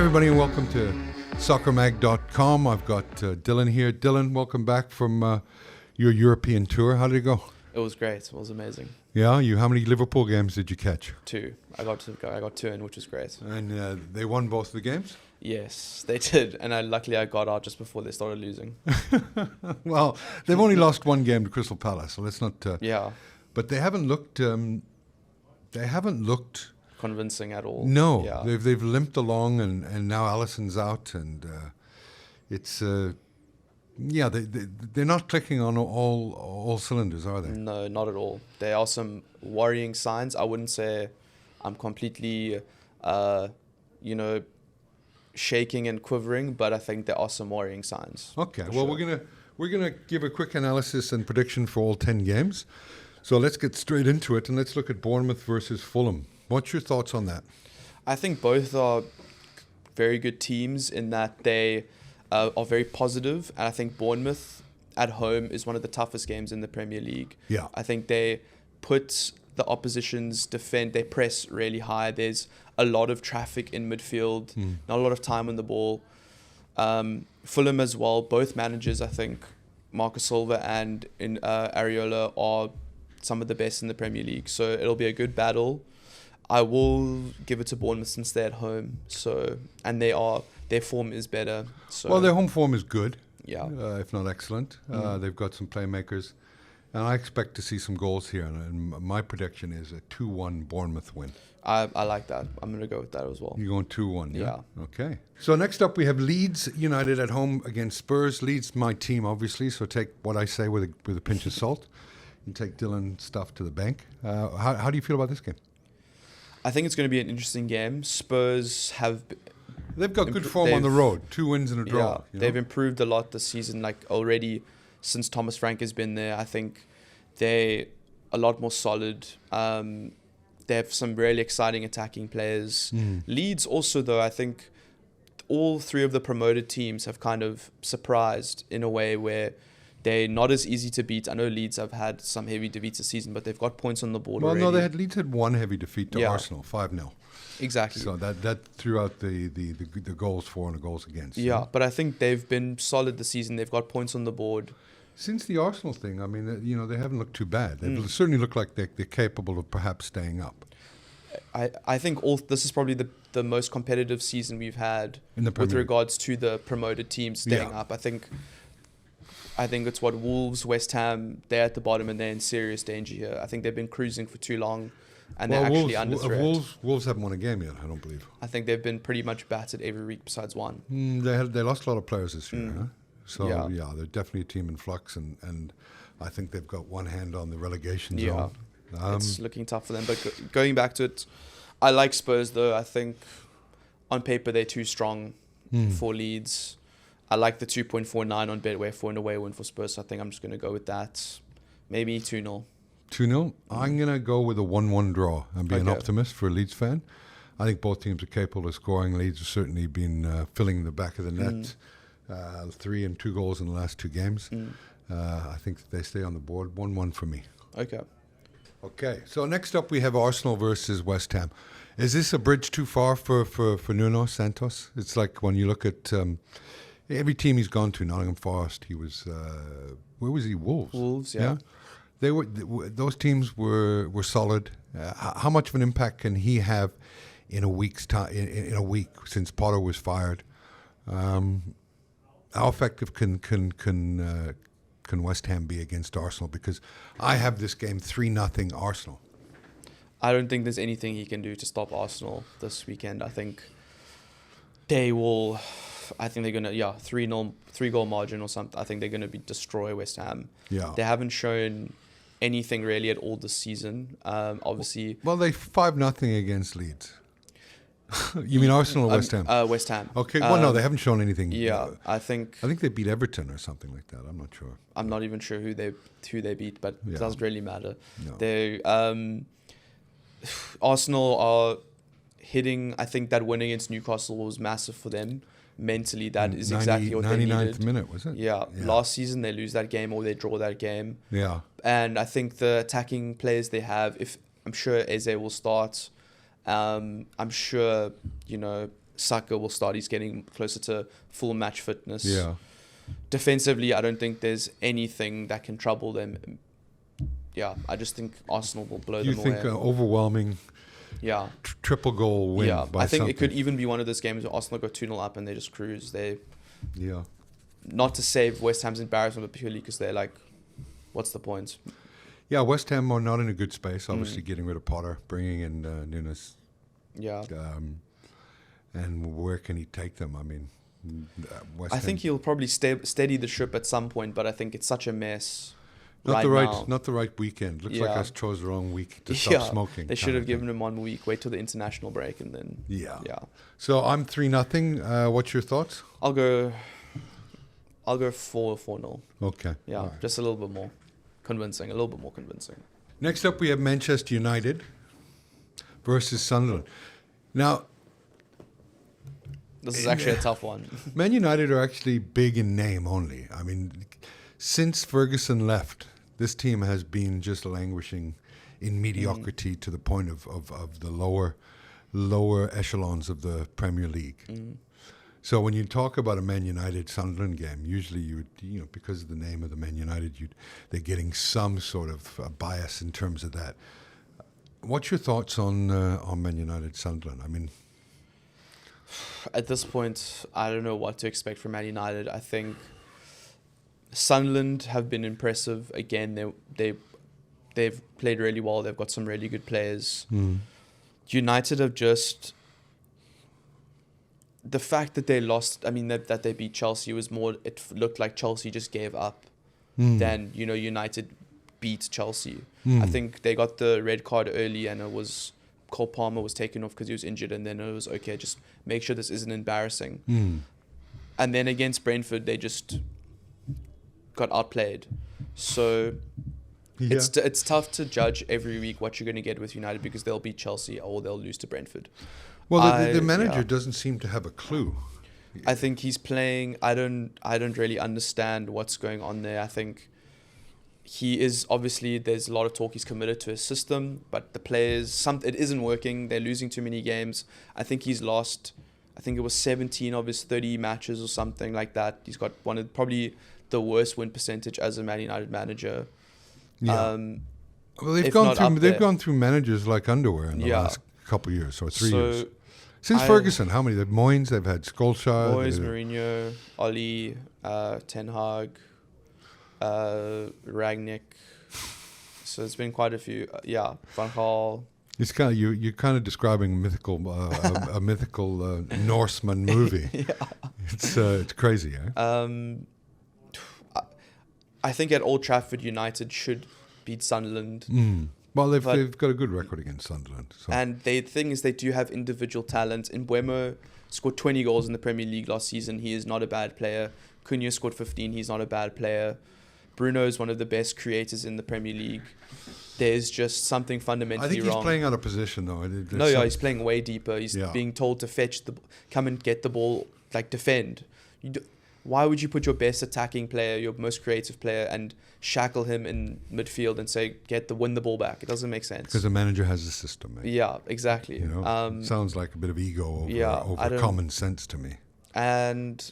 everybody, and welcome to soccermag.com. I've got Dylan here. Dylan, welcome back from your European tour. How did it go? It was great. It was amazing. Yeah, how many Liverpool games did you catch? 2. I got 2 in, which was great. And they won both the games? Yes, they did. And luckily I got out just before they started losing. Well, they've only lost one game to Crystal Palace, so let's not... Yeah. But they haven't looked... Convincing at all. No, Yeah. they've limped along, and now Alisson's out, and it's they're not clicking on all cylinders, are they? No, not at all. There are some worrying signs. I wouldn't say I'm completely, shaking and quivering, but I think there are some worrying signs. Okay, well, sure. we're gonna give a quick analysis and prediction for all 10 games. So let's get straight into it, and let's look at Bournemouth versus Fulham. What's your thoughts on that? I think both are very good teams in that they are very positive, and I think Bournemouth at home is one of the toughest games in the Premier League. Yeah. I think they put the opposition's defend, they press really high. There's a lot of traffic in midfield, not a lot of time on the ball. Fulham as well, both managers, I think, Marcus Silva and Areola are some of the best in the Premier League. So it'll be a good battle. I will give it to Bournemouth since they're at home. And their form is better. So well, their home form is good, yeah, if not excellent. They've got some playmakers, and I expect to see some goals here. And my prediction is a 2-1 Bournemouth win. I like that. I'm going to go with that as well. You're going 2-1, yeah? Yeah. Okay. So next up we have Leeds United at home against Spurs. Leeds, my team, obviously, so take what I say with a pinch of salt and take Dylan's stuff to the bank. How do you feel about this game? I think it's going to be an interesting game. Spurs have... They've got good form on the road. 2 wins and a draw. Yeah, they've improved a lot this season. Like already since Thomas Frank has been there, I think they're a lot more solid. They have some really exciting attacking players. Leeds also, though, I think all 3 of the promoted teams have kind of surprised in a way where they're not as easy to beat. I know Leeds have had some heavy defeats this season, but they've got points on the board already. Well, no, Leeds had one heavy defeat to Arsenal, 5-0. Exactly. So that threw out the goals for and the goals against. Yeah, but I think they've been solid this season. They've got points on the board. Since the Arsenal thing, I mean, they haven't looked too bad. They certainly look like they're capable of perhaps staying up. I think this is probably the most competitive season we've had with regards to the promoted teams staying up. I think it's Wolves, West Ham, they're at the bottom and they're in serious danger here. I think they've been cruising for too long and they're actually under threat. Wolves haven't won a game yet, I don't believe. I think they've been pretty much battered every week besides one. They lost a lot of players this year, huh? So, yeah, they're definitely a team in flux, and I think they've got one hand on the relegation zone. It's looking tough for them. But going back to it, I like Spurs, though. I think on paper they're too strong for Leeds. I like the 2.49 on Betway for an away win for Spurs, so I think I'm just going to go with that. Maybe 2-0. 2-0? I'm going to go with a 1-1 draw and be an optimist for a Leeds fan. I think both teams are capable of scoring. Leeds have certainly been filling the back of the net. 3 and 2 goals in the last 2 games. I think they stay on the board. 1-1 for me. Okay, so next up we have Arsenal versus West Ham. Is this a bridge too far for Nuno Santos? It's like when you look at... every team he's gone to, Nottingham Forest, he was, where was he? Wolves. Wolves, yeah. Those teams were solid. How much of an impact can he have in a week's time? In a week since Potter was fired, how effective can West Ham be against Arsenal? Because I have this game 3-0 Arsenal. I don't think there's anything he can do to stop Arsenal this weekend. I think they will. I think they're going to, 3-goal margin or something. I think they're going to destroy West Ham. Yeah. They haven't shown anything really at all this season. Obviously. Well, they 5-0 against Leeds. You mean Arsenal or West Ham? West Ham. Okay. Well, no, they haven't shown anything. Yeah, I think they beat Everton or something like that. I'm not sure. I'm not even sure who they beat, but it doesn't really matter. No. They Arsenal are hitting. I think that win against Newcastle was massive for them. Mentally, that is exactly what they needed. 99th minute, was it? Yeah. Last season, they lose that game or they draw that game. Yeah. And I think the attacking players they have, I'm sure Eze will start. I'm sure, Saka will start. He's getting closer to full match fitness. Yeah. Defensively, I don't think there's anything that can trouble them. Yeah, I just think Arsenal will blow them away. You think overwhelming triple goal win by I think something. it could even be one of those games where Arsenal go 2-0 up and they just cruise. Yeah. Not to save West Ham's embarrassment, but purely because they're like, what's the point? Yeah, West Ham are not in a good space. Obviously, getting rid of Potter, bringing in Nunes. Yeah. And where can he take them? I mean, West I Ham. think he'll probably steady the ship at some point, but I think it's such a mess. Not now. the right weekend. Looks like I chose the wrong week to stop smoking. They should have given him 1 week. Wait till the international break and then. Yeah. Yeah. So I'm 3-0. What's your thoughts? I'll go 4-0. Okay. Yeah, Right. just a little bit more convincing. A little bit more convincing. Next up, we have Manchester United versus Sunderland. Now, this is actually a tough one. Man United are actually big in name only. I mean, since Ferguson left, this team has been just languishing in mediocrity to the point of the lower echelons of the Premier League. So when you talk about a Man United Sunderland game, usually you would, because of the name of the Man United, they're getting some sort of bias in terms of that. What's your thoughts on Man United Sunderland? I mean, at this point, I don't know what to expect from Man United. I think Sunderland have been impressive. Again, they've played really well. They've got some really good players. United have just... The fact that they lost, I mean, that they beat Chelsea was more... It looked like Chelsea just gave up than, United beat Chelsea. I think they got the red card early and it was... Cole Palmer was taken off because he was injured, and then it was, okay, just make sure this isn't embarrassing. And then against Brentford, they just got outplayed. So it's tough to judge every week what you're going to get with United because they'll beat Chelsea or they'll lose to Brentford. Well, the manager doesn't seem to have a clue. I think he's playing... I don't really understand what's going on there. I think he is... Obviously, there's a lot of talk he's committed to his system, but the players... it isn't working. They're losing too many games. I think he's lost... I think it was 17 of his 30 matches or something like that. He's got one of probably the worst win percentage as a Man United manager. Yeah. Well, they've gone through managers like underwear in the last couple of years or 3 years. Since Ferguson, how many? They've Moyes, they've had Solskjaer. Moyes, Mourinho, Oli, Ten Hag, Rangnick. So it's been quite a few. Van Gaal. It's kind of you're kind of describing a mythical Norseman movie. It's crazy, eh? I think at Old Trafford, United should beat Sunderland. Well, they've got a good record against Sunderland. So. And the thing is, they do have individual talent. Mbeumo scored 20 goals in the Premier League last season. He is not a bad player. Cunha scored 15. He's not a bad player. Bruno is one of the best creators in the Premier League. There's just something fundamentally wrong. I think he's playing out of position, though. He's playing way deeper. He's being told to come and get the ball, defend. Why would you put your best attacking player, your most creative player, and shackle him in midfield and say, win the ball back? It doesn't make sense. Because the manager has a system, mate. Yeah, exactly. Sounds like a bit of ego over common sense to me. And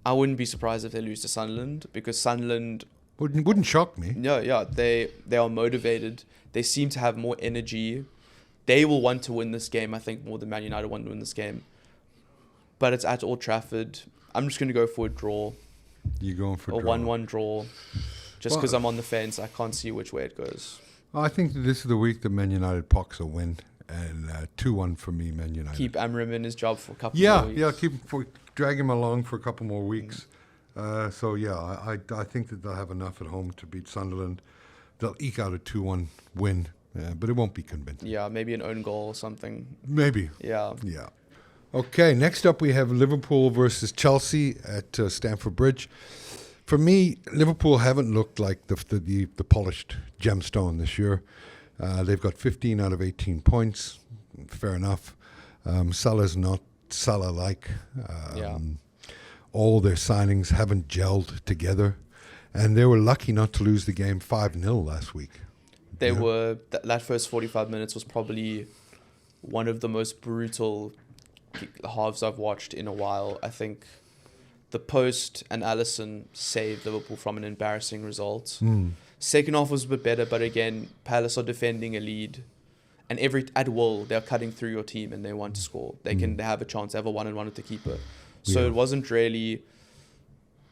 I wouldn't be surprised if they lose to Sunderland, because Sunderland... Wouldn't shock me. No, they are motivated. They seem to have more energy. They will want to win this game, I think, more than Man United want to win this game. But it's at Old Trafford. I'm just going to go for a draw. You're going for a draw? A 1-1 draw. Just because I'm on the fence, I can't see which way it goes. I think that this is the week that Man United pox a win. And 2-1 for me, Man United. Keep Amram in his job for a couple more weeks. Drag him along for a couple more weeks. I think that they'll have enough at home to beat Sunderland. They'll eke out a 2-1 win, but it won't be convincing. Yeah, maybe an own goal or something. Maybe. Yeah. Okay, next up we have Liverpool versus Chelsea at Stamford Bridge. For me, Liverpool haven't looked like the polished gemstone this year. They've got 15 out of 18 points. Fair enough. Salah's not Salah-like. All their signings haven't gelled together. And they were lucky not to lose the game 5-0 last week. They were... That first 45 minutes was probably one of the most brutal halves I've watched in a while. I think the post and Alisson saved Liverpool from an embarrassing result. Second half was a bit better, but again, Palace are defending a lead. And at will, they're cutting through your team and they want to score. They have a chance. They have a 1-on-1 with the keeper. So it wasn't really...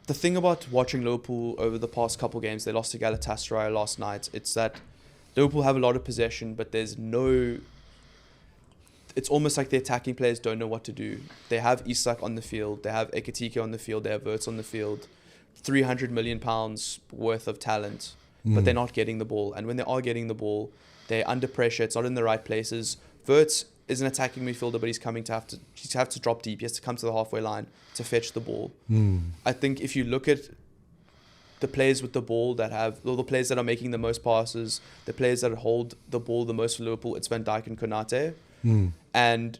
The thing about watching Liverpool over the past couple games, they lost to Galatasaray last night, it's that Liverpool have a lot of possession, but there's no... It's almost like the attacking players don't know what to do. They have Isak on the field. They have Ekitike on the field. They have Wirtz on the field. £300 million worth of talent, but they're not getting the ball. And when they are getting the ball, they're under pressure. It's not in the right places. Wirtz is an attacking midfielder, but he's have to drop deep. He has to come to the halfway line to fetch the ball. I think if you look at the players with the ball the players that are making the most passes, the players that hold the ball the most for Liverpool, it's Van Dijk and Konate. And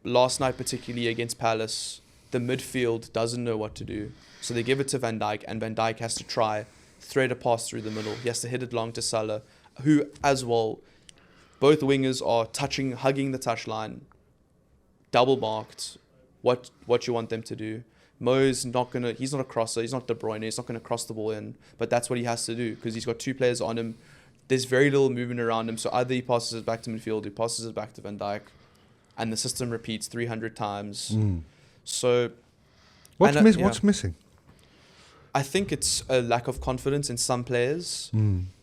last night, particularly against Palace, the midfield doesn't know what to do. So they give it to Van Dijk, and Van Dijk has to try, thread a pass through the middle. He has to hit it long to Salah, who as well, both wingers are hugging the touchline, double marked. What you want them to do? Mo's he's not a crosser, he's not De Bruyne, he's not going to cross the ball in, but that's what he has to do because he's got two players on him. There's very little movement around him, so either he passes it back to midfield, he passes it back to Van Dijk, and the system repeats 300 times. So, what's missing? I think it's a lack of confidence in some players,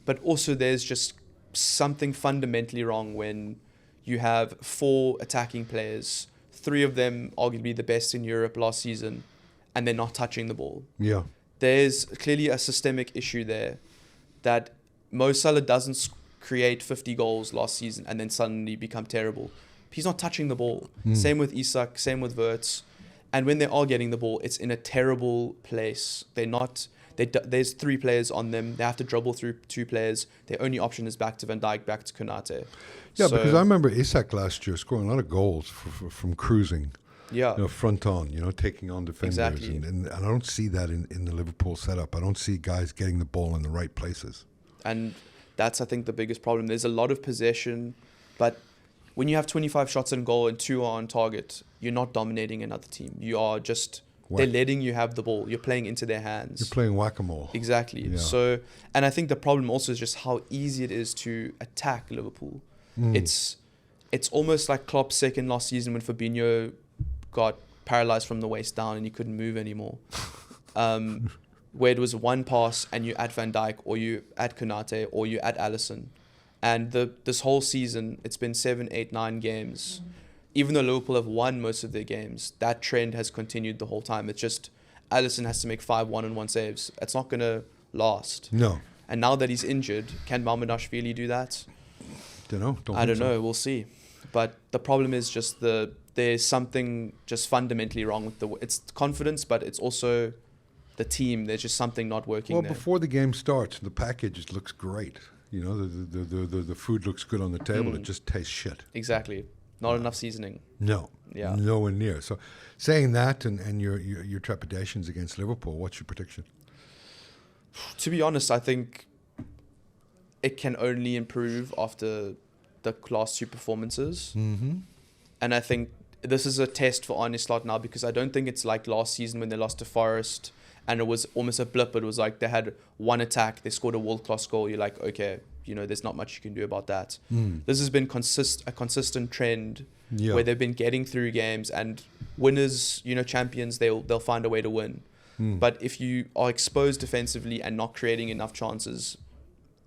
but also there's just something fundamentally wrong when you have 4 attacking players, 3 of them arguably the best in Europe last season, and they're not touching the ball. Yeah, there's clearly a systemic issue there that Mo Salah doesn't create 50 goals last season and then suddenly become terrible. He's not touching the ball. Same with Isak, same with Wirtz. And when they are getting the ball, it's in a terrible place. There's 3 players on them. They have to dribble through 2 players. Their only option is back to Van Dijk, back to Konate. Yeah, because I remember Isak last year scoring a lot of goals from cruising. Yeah, front on, taking on defenders. Exactly. And I don't see that in the Liverpool setup. I don't see guys getting the ball in the right places. And that's, I think, the biggest problem. There's a lot of possession, but when you have 25 shots on goal and 2 are on target, you're not dominating another team. You are just... They're letting you have the ball. You're playing into their hands. You're playing whack-a-mole. Exactly. Yeah. So, and I think the problem also is just how easy it is to attack Liverpool. It's almost like Klopp's second last season when Fabinho got paralyzed from the waist down and he couldn't move anymore. Where it was one pass and you add Van Dijk or you add Konate or you add Alisson. And this whole season, it's been 7, 8, 9 games. Even though Liverpool have won most of their games, that trend has continued the whole time. It's just Alisson has to make 5 1-on-1 saves. It's not going to last. No. And now that he's injured, can Mamardashvili do that? I don't know. We'll see. But the problem is just there's something just fundamentally wrong with it's confidence, but it's also the team. There's just something not working there. Well, before the game starts, the package looks great. The food looks good on the table. It just tastes shit. Exactly. Not enough seasoning. No. Yeah. Nowhere near. So saying that and your trepidations against Liverpool, what's your prediction? To be honest, I think it can only improve after the last 2 performances. And I think this is a test for Arne Slot now because I don't think it's like last season when they lost to Forest and it was almost a blip. It was like they had one attack, they scored a world-class goal. You're like, okay, there's not much you can do about that. This has been a consistent trend where they've been getting through games and winners, champions, they'll find a way to win. But if you are exposed defensively and not creating enough chances,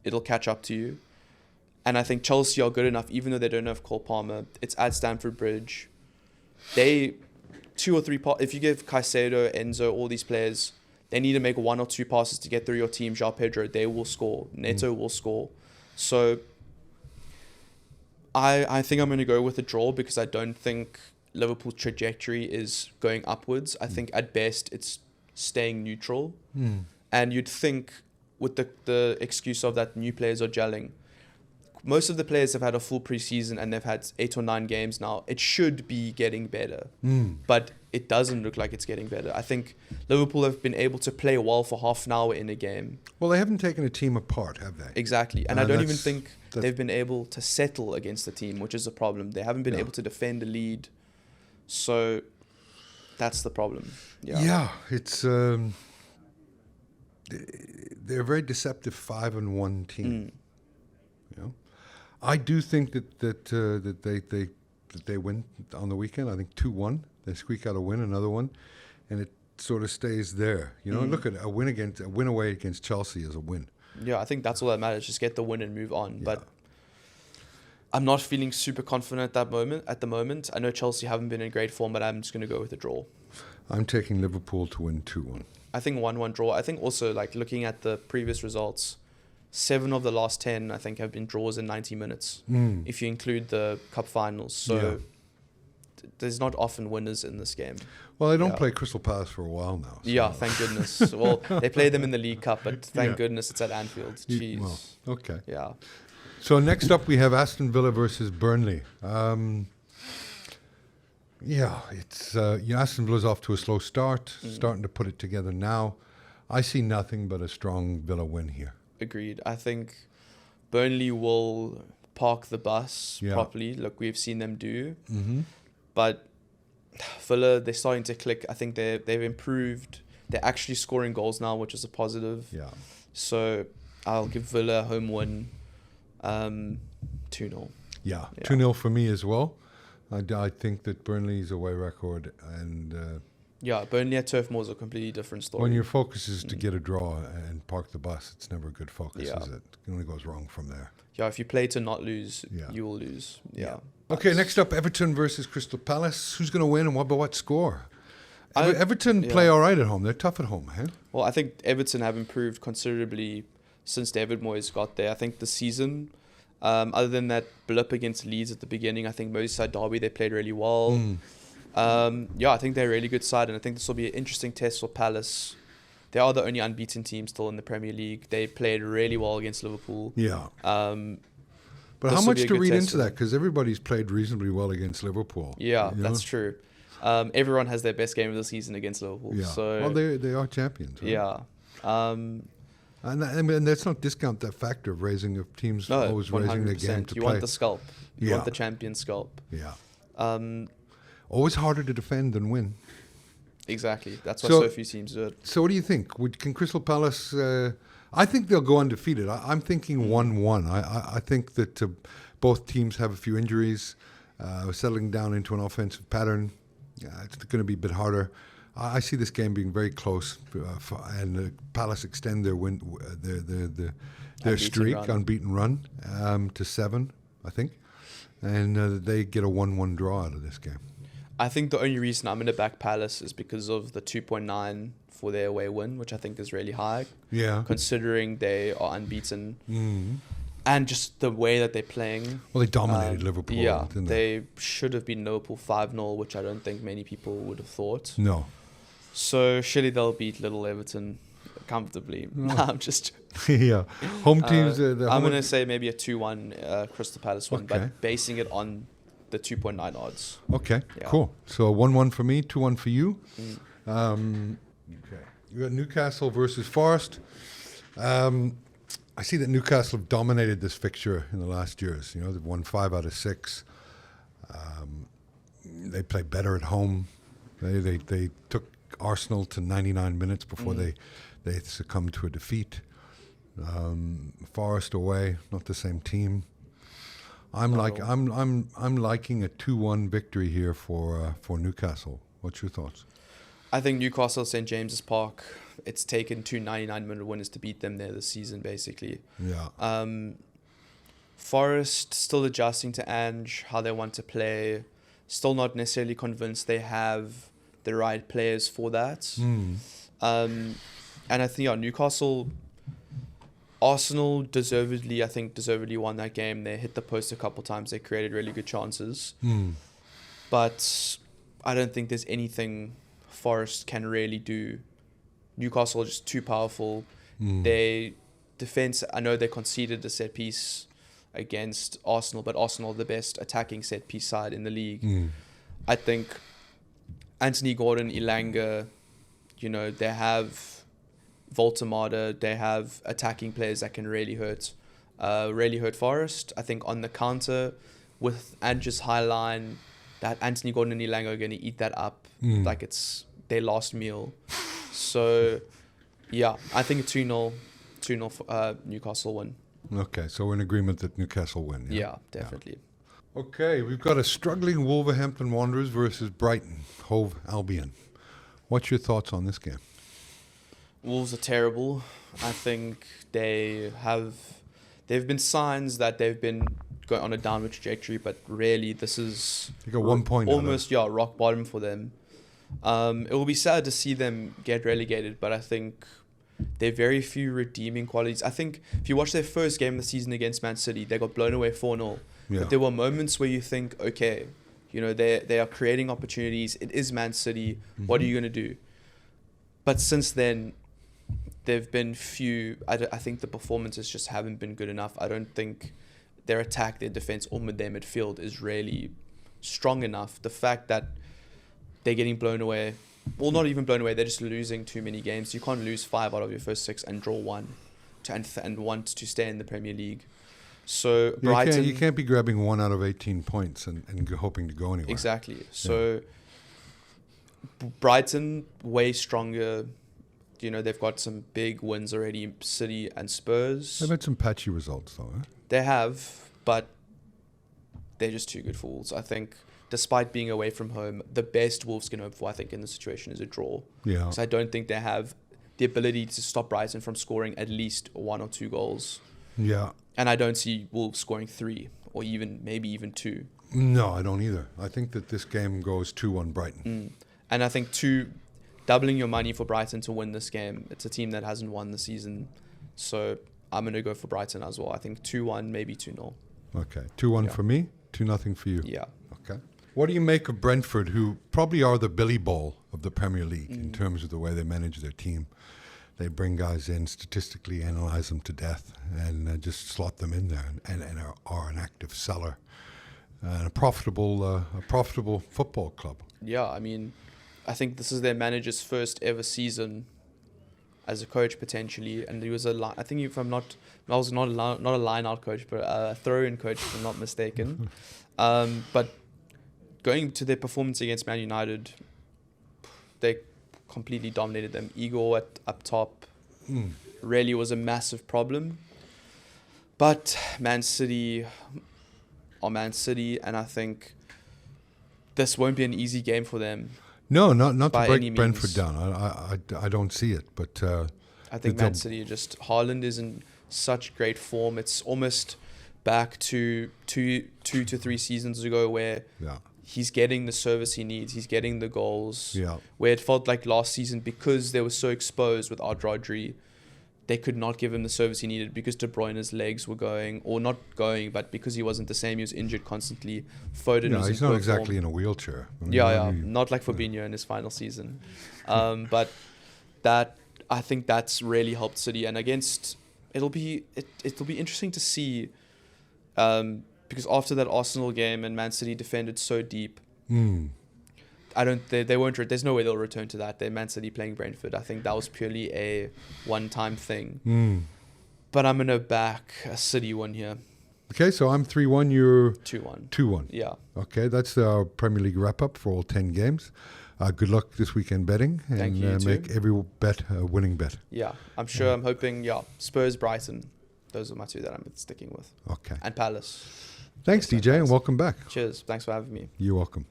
it'll catch up to you. And I think Chelsea are good enough, even though they don't have Cole Palmer. It's at Stamford Bridge. They 2 or 3 if you give Caicedo, Enzo, all these players, they need to make 1 or 2 passes to get through your team. João Pedro, they will score. Neto will score. So I think I'm going to go with a draw because I don't think Liverpool's trajectory is going upwards. I think at best it's staying neutral. And you'd think with the excuse of that new players are gelling, most of the players have had a full preseason and they've had 8 or 9 games now. It should be getting better, but it doesn't look like it's getting better. I think Liverpool have been able to play well for half an hour in a game. Well, they haven't taken a team apart, have they? Exactly. And I don't even think they've been able to settle against the team, which is a problem. They haven't been able to defend a lead. So that's the problem. Yeah, it's they're a very deceptive 5-1 team. You know, I do think that they win on the weekend. I think 2-1. They squeak out a win, another one, and it sort of stays there. You know, look at a win away against Chelsea is a win. Yeah, I think that's all that matters. Just get the win and move on. Yeah. But I'm not feeling super confident at the moment. I know Chelsea haven't been in great form, but I'm just going to go with a draw. I'm taking Liverpool to win 2-1. I think 1-1 draw. I think also, like, looking at the previous results, 7 of the last 10, I think, have been draws in 90 minutes, if you include the cup finals. So there's not often winners in this game. Well, they don't play Crystal Palace for a while now. So. Yeah, thank goodness. Well, they play them in the League Cup, but thank goodness it's at Anfield. Jeez. Well, okay. Yeah. So next up, we have Aston Villa versus Burnley. It's Aston Villa's off to a slow start, starting to put it together now. I see nothing but a strong Villa win here. Agreed. I think Burnley will park the bus properly, like we've seen them do. But Villa, they're starting to click. I think they've improved. They're actually scoring goals now, which is a positive. Yeah. So I'll give Villa a home win, 2-0. Yeah, 2-0 for me as well. I think that Burnley's away record and... Burnley at Turf Moor is a completely different story. When your focus is to get a draw and park the bus, it's never a good focus, is it? It only goes wrong from there. Yeah, if you play to not lose, you will lose. Yeah. Okay, next up, Everton versus Crystal Palace. Who's going to win and what score? Everton play all right at home. They're tough at home, eh? Well, I think Everton have improved considerably since David Moyes got there. I think the season, other than that blip against Leeds at the beginning, I think Merseyside derby, they played really well. I think they're a really good side, and I think this will be an interesting test for Palace. They are the only unbeaten team still in the Premier League. They played really well against Liverpool. Yeah. But how much to read into that? Because everybody's played reasonably well against Liverpool. Yeah, that's true. Everyone has their best game of the season against Liverpool. Yeah. So, well, they are champions. Right? Yeah. And let's not discount that factor of raising of teams always 100%. Raising their game to you play. Want the scalp. You want the champion scalp. Yeah. Always harder to defend than win. Exactly. That's why so few teams do it. So what do you think? Can Crystal Palace... I think they'll go undefeated. I'm thinking 1-1. I think that both teams have a few injuries. Settling down into an offensive pattern. It's going to be a bit harder. I see this game being very close, and Palace extend their win, their streak, unbeaten run to 7, I think, and they get a 1-1 draw out of this game. I think the only reason I'm going to back Palace is because of the 2.9 for their away win, which I think is really high. Yeah. Considering they are unbeaten. And just the way that they're playing. Well, they dominated Liverpool, didn't they? They should have been Liverpool 5-0, which I don't think many people would have thought. No. So surely they'll beat Little Everton comfortably. No, I'm just... yeah. Home teams... I'm going to say maybe a 2-1 Crystal Palace win, but basing it on the 2.9 odds. Okay, cool. So 1-1 for me, 2-1 for you. Okay. You got Newcastle versus Forest. I see that Newcastle have dominated this fixture in the last years. You know, they've won 5 out of 6. They play better at home. They took Arsenal to 99 minutes before they succumbed to a defeat. Forest away, not the same team. I'm liking a 2-1 victory here for Newcastle. What's your thoughts? I think Newcastle St James's Park. It's taken 2 99-minute winners to beat them there this season, basically. Yeah. Forest still adjusting to Ange, how they want to play. Still not necessarily convinced they have the right players for that. And I think Newcastle, Arsenal deservedly won that game. They hit the post a couple times. They created really good chances. But I don't think there's anything Forest can really do. Newcastle are just too powerful. They defense, I know they conceded a set piece against Arsenal, but Arsenal are the best attacking set piece side in the league. I think Anthony Gordon, Elanga, they have Voltemada, they have attacking players that can really hurt Forest. I think on the counter with Ange's high line, that Anthony Gordon and Elanga are going to eat that up like it's their last meal. So, yeah, I think a 2-0 for Newcastle win. Okay, so we're in agreement that Newcastle win. Yeah, definitely. Yeah. Okay, we've got a struggling Wolverhampton Wanderers versus Brighton Hove Albion. What's your thoughts on this game? Wolves are terrible. I think they've been signs that they've been going on a downward trajectory, but really this is You got 1 point almost rock bottom for them. It will be sad to see them get relegated, but I think there are very few redeeming qualities. I think if you watch their first game of the season against Man City, they got blown away 4-0. Yeah. But there were moments where you think, okay, they are creating opportunities. It is Man City. What are you going to do? But since then, there've been few. I think the performances just haven't been good enough. I don't think their attack, their defense, or their midfield is really strong enough. The fact that they're getting blown away, well, not even blown away, they're just losing too many games. You can't lose 5 out of your first 6 and draw 1 and want to stay in the Premier League. So Brighton, you can't be grabbing 1 out of 18 points and hoping to go anywhere. Exactly. So Brighton, way stronger. They've got some big wins already, City and Spurs. They've had some patchy results, though. They have, but they're just too good for Wolves. I think, despite being away from home, the best Wolves can hope for, I think, in this situation is a draw. Yeah. Because I don't think they have the ability to stop Brighton from scoring at least 1 or 2 goals. Yeah. And I don't see Wolves scoring 3 or maybe even 2. No, I don't either. I think that this game goes 2-1 Brighton. And I think doubling your money for Brighton to win this game. It's a team that hasn't won the season. So I'm going to go for Brighton as well. I think 2-1, maybe 2-0. Okay. 2-1 for me, 2-0 for you. Yeah. Okay. What do you make of Brentford, who probably are the Billy Ball of the Premier League in terms of the way they manage their team? They bring guys in, statistically analyze them to death, and just slot them in there and are an active seller. And a profitable football club. Yeah, I mean, I think this is their manager's first ever season as a coach potentially, and he was I was not a line-out coach, but a throw-in coach, if I'm not mistaken. But going to their performance against Man United, they completely dominated them. Igor up top really was a massive problem. But Man City are Man City, and I think this won't be an easy game for them. No, not to break Brentford down. I don't see it, but I think Man City Haaland is in such great form. It's almost back to two to 3 seasons ago where he's getting the service he needs. He's getting the goals. Yeah. Where it felt like last season, because they were so exposed without Rodri, they could not give him the service he needed because De Bruyne's legs were going, or not going, but because he wasn't the same, he was injured constantly. Foden was he's not exactly in a wheelchair. I mean, not like Fabinho in his final season. But I think that's really helped City, and it'll be interesting to see, because after that Arsenal game and Man City defended so deep. They won't. There's no way they'll return to that. They're Man City playing Brentford. I think that was purely a one-time thing. But I'm gonna back a City one here. Okay, so I'm 3-1. You're 2-1. 2-1. Yeah. Okay, that's our Premier League wrap-up for all 10 games. Good luck this weekend betting, Thank you, and make every bet a winning bet. Yeah, I'm sure. I'm hoping. Yeah, Spurs, Brighton. Those are my 2 that I'm sticking with. Okay. And Palace. Thanks, DJ, and welcome back. Cheers. Thanks for having me. You're welcome.